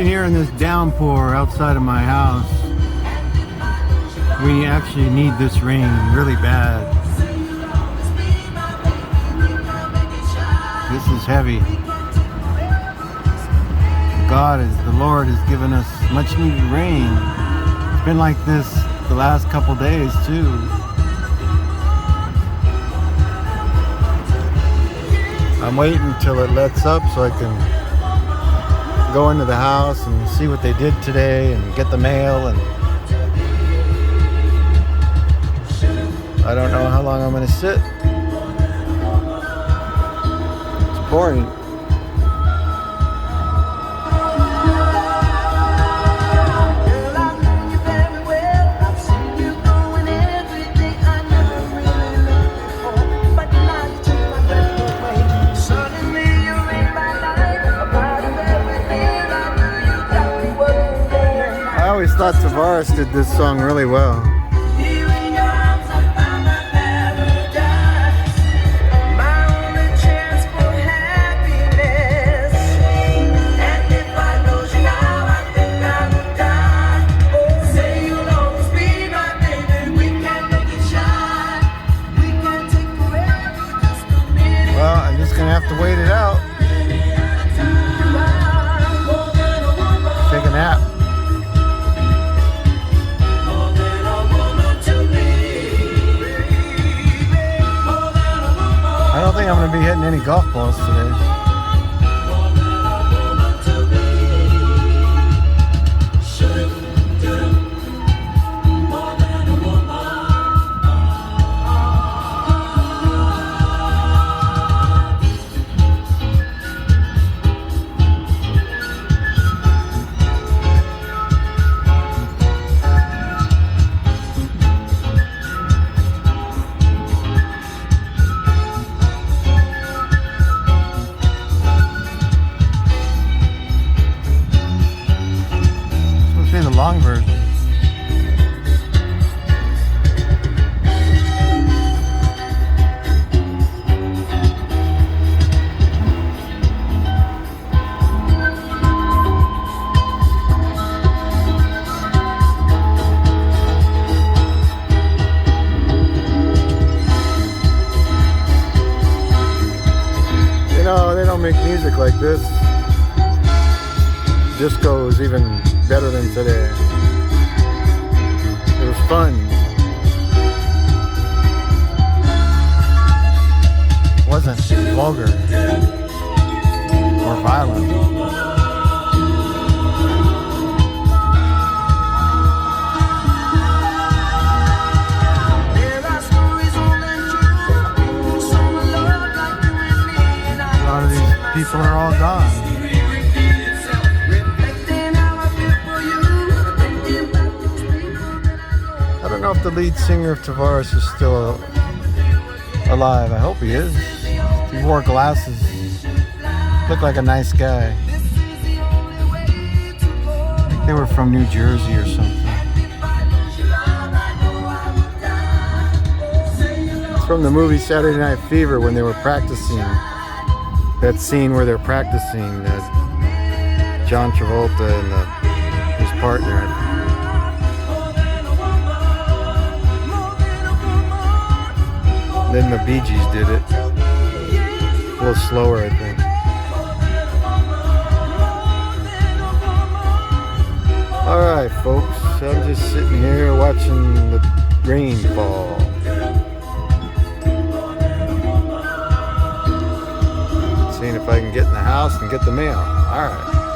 sitting here in this downpour outside of my house. We actually need this rain really bad. This is heavy. The Lord has given us much needed rain. It's been like this the last couple days too. I'm waiting until it lets up so I can go into the house and see what they did today and get the mail. And I don't know how long I'm going to sit. It's pouring. I always thought Tavares did this song really well. Well, I'm just gonna have to wait it out. Take a nap. I don't think I'm going to be hitting any golf balls today. The long version. You know, they don't make music like this. Disco is even better than today. It was fun. It wasn't vulgar or violent. A lot of these people are all gone. I don't know if the lead singer of Tavares is still alive. I hope he is. He wore glasses. Looked like a nice guy. I think they were from New Jersey or something. It's from the movie Saturday Night Fever when they were practicing. That scene where they're practicing. John Travolta and his partner. Then the Bee Gees did it. A little slower, I think. Alright, folks. I'm just sitting here watching the rain fall. Seeing if I can get in the house and get the mail. Alright.